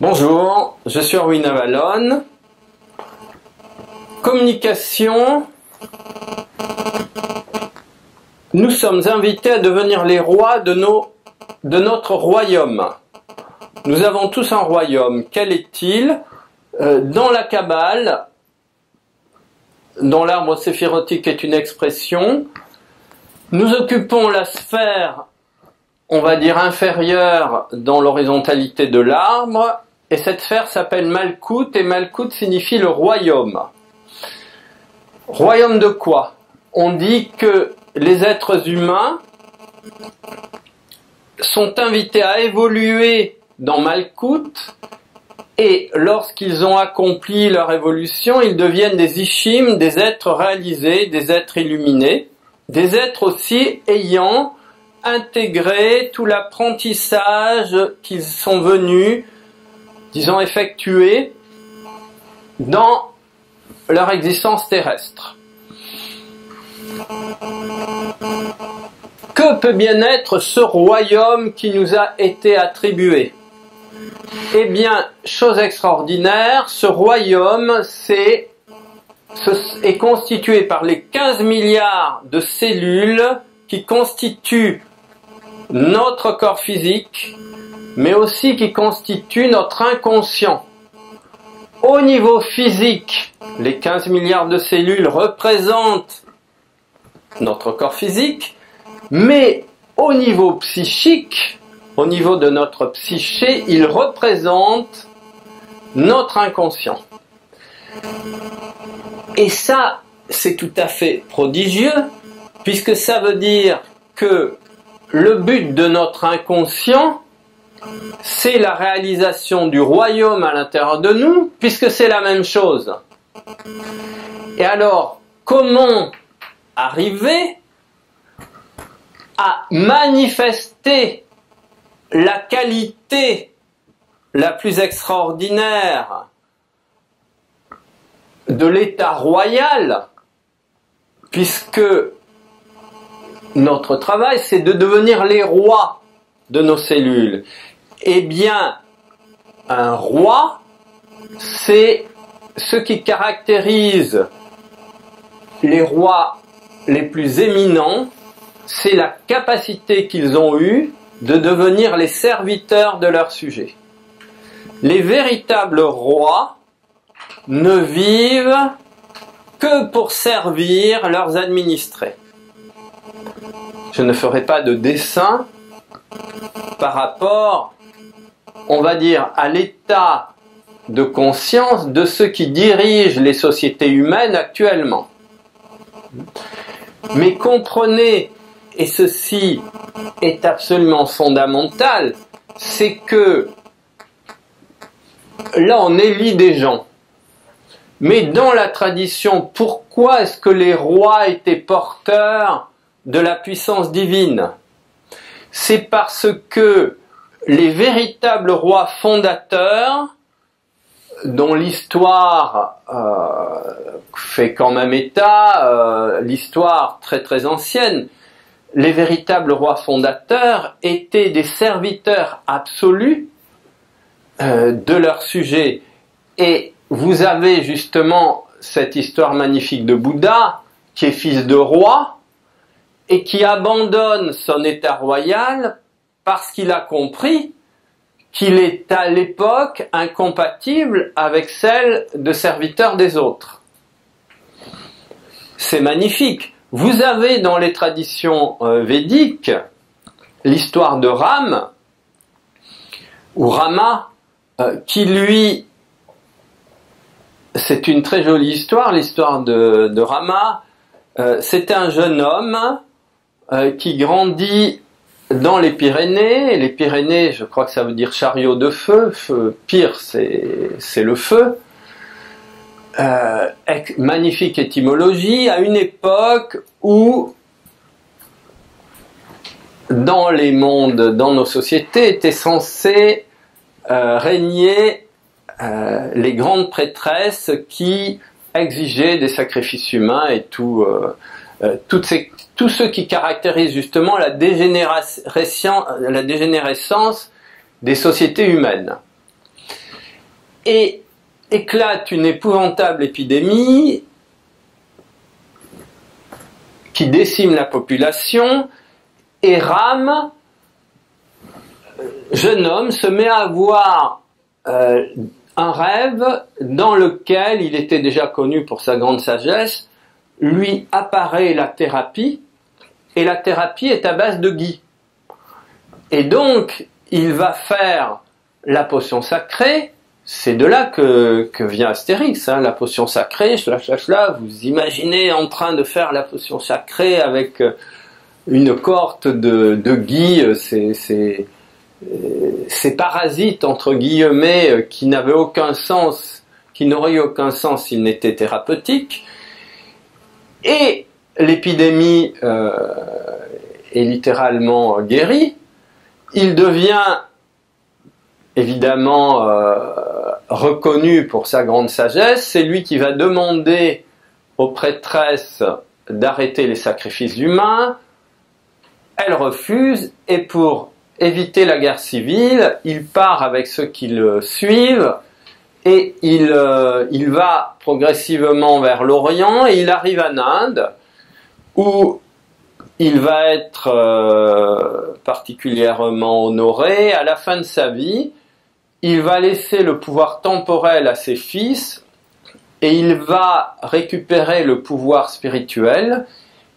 Bonjour, je suis Erwin Avalon. Communication. Nous sommes invités à devenir les rois de notre royaume. Nous avons tous un royaume. Quel est-il? Dans la Kabbale, dont l'arbre séphirotique est une expression, nous occupons la sphère, on va dire inférieure, dans l'horizontalité de l'arbre, et cette sphère s'appelle Malkout, et Malkout signifie le royaume. Royaume de quoi? On dit que les êtres humains sont invités à évoluer dans Malkout, et lorsqu'ils ont accompli leur évolution, ils deviennent des Ishim, des êtres réalisés, des êtres illuminés, des êtres aussi ayant intégré tout l'apprentissage qu'ils sont venus, disons, effectuer dans leur existence terrestre. Que peut bien être ce royaume qui nous a été attribué? Eh bien, chose extraordinaire, ce royaume est constitué par les 15 milliards de cellules qui constituent notre corps physique, mais aussi qui constituent notre inconscient. Au niveau physique, les 15 milliards de cellules représentent notre corps physique, mais au niveau psychique, au niveau de notre psyché, ils représentent notre inconscient. Et ça, c'est tout à fait prodigieux, puisque ça veut dire que le but de notre inconscient, c'est la réalisation du royaume à l'intérieur de nous, puisque c'est la même chose. Et alors, comment arriver à manifester la qualité la plus extraordinaire de l'état royal, puisque notre travail, c'est de devenir les rois de nos cellules. Eh bien, un roi, c'est ce qui caractérise les rois les plus éminents, c'est la capacité qu'ils ont eue de devenir les serviteurs de leur sujet. Les véritables rois ne vivent que pour servir leurs administrés. Je ne ferai pas de dessin par rapport, on va dire, à l'état de conscience de ceux qui dirigent les sociétés humaines actuellement. Mais comprenez, et ceci est absolument fondamental, c'est que là on élit des gens. Mais dans la tradition, pourquoi est-ce que les rois étaient porteurs de la puissance divine? C'est parce que les véritables rois fondateurs, dont l'histoire fait quand même état, l'histoire très très ancienne, les véritables rois fondateurs étaient des serviteurs absolus de leur sujet. Et vous avez justement cette histoire magnifique de Bouddha, qui est fils de roi, et qui abandonne son état royal parce qu'il a compris qu'il est à l'époque incompatible avec celle de serviteur des autres. C'est magnifique. Vous avez dans les traditions védiques l'histoire de Ram, ou Rama, qui lui, c'est une très jolie histoire, l'histoire de Rama. C'était un jeune homme qui grandit dans les Pyrénées. Les Pyrénées, je crois que ça veut dire chariot de feu. Pire, c'est le feu. Magnifique étymologie, à une époque où dans les mondes, dans nos sociétés, étaient censées régner les grandes prêtresses qui exiger des sacrifices humains et tout ce qui caractérise justement la dégénérescence des sociétés humaines. Et éclate une épouvantable épidémie qui décime la population, et Ram, jeune homme, se met à avoir un rêve dans lequel il était déjà connu pour sa grande sagesse. Lui apparaît la thérapie, et la thérapie est à base de gui. Et donc, il va faire la potion sacrée. C'est de là que vient Astérix, hein, la potion sacrée, vous imaginez en train de faire la potion sacrée avec une cohorte de gui, ces parasites, entre guillemets, qui n'avaient aucun sens, qui n'auraient eu aucun sens s'ils n'étaient thérapeutiques. Et l'épidémie est littéralement guérie. Il devient évidemment reconnu pour sa grande sagesse. C'est lui qui va demander aux prêtresses d'arrêter les sacrifices humains. Elles refusent, et pour éviter la guerre civile, il part avec ceux qui le suivent, et il va progressivement vers l'Orient, et il arrive en Inde, où il va être particulièrement honoré. À la fin de sa vie, il va laisser le pouvoir temporel à ses fils, et il va récupérer le pouvoir spirituel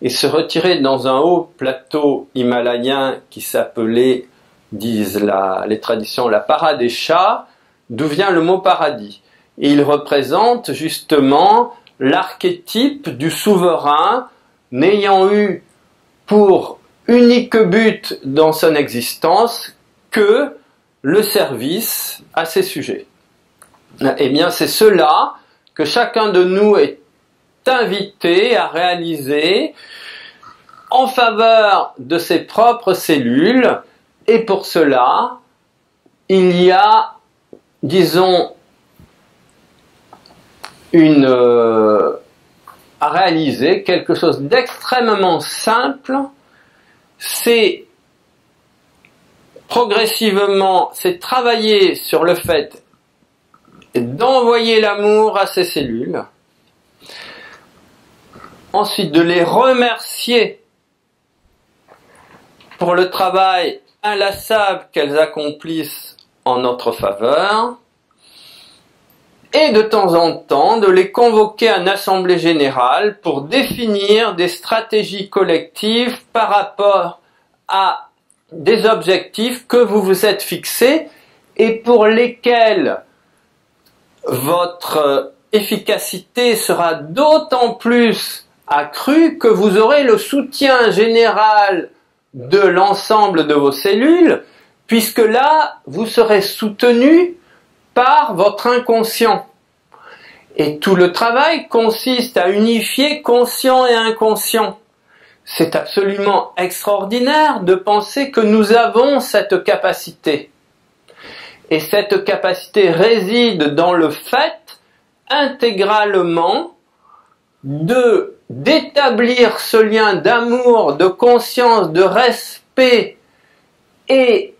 et se retirer dans un haut plateau himalayen qui s'appelait, disent les traditions, la Paradesha, d'où vient le mot paradis. Et il représente justement l'archétype du souverain n'ayant eu pour unique but dans son existence que le service à ses sujets. Eh bien, c'est cela que chacun de nous est invité à réaliser en faveur de ses propres cellules, et pour cela, il y a, disons, à réaliser quelque chose d'extrêmement simple. C'est progressivement, c'est travailler sur le fait d'envoyer l'amour à ces cellules, ensuite de les remercier pour le travail inlassable qu'elles accomplissent en notre faveur, et de temps en temps de les convoquer à une assemblée générale pour définir des stratégies collectives par rapport à des objectifs que vous vous êtes fixés et pour lesquels votre efficacité sera d'autant plus accrue que vous aurez le soutien général de l'ensemble de vos cellules, puisque là, vous serez soutenu par votre inconscient. Et tout le travail consiste à unifier conscient et inconscient. C'est absolument extraordinaire de penser que nous avons cette capacité. Et cette capacité réside dans le fait intégralement d'établir ce lien d'amour, de conscience, de respect et,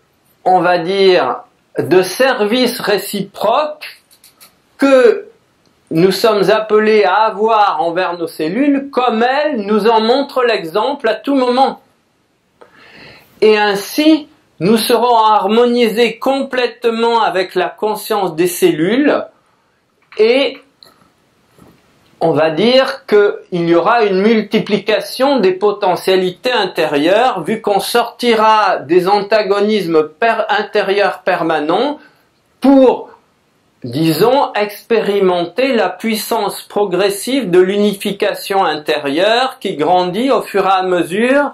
on va dire, de service réciproque que nous sommes appelés à avoir envers nos cellules, comme elles nous en montrent l'exemple à tout moment. Et ainsi, nous serons harmonisés complètement avec la conscience des cellules, et on va dire qu'il y aura une multiplication des potentialités intérieures, vu qu'on sortira des antagonismes intérieurs permanents pour, disons, expérimenter la puissance progressive de l'unification intérieure qui grandit au fur et à mesure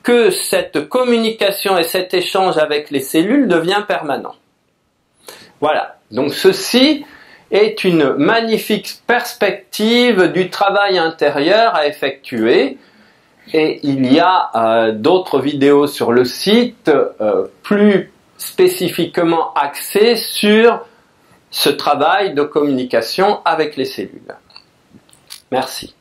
que cette communication et cet échange avec les cellules devient permanent. Voilà. Donc ceci est une magnifique perspective du travail intérieur à effectuer. Et il y a d'autres vidéos sur le site plus spécifiquement axées sur ce travail de communication avec les cellules. Merci.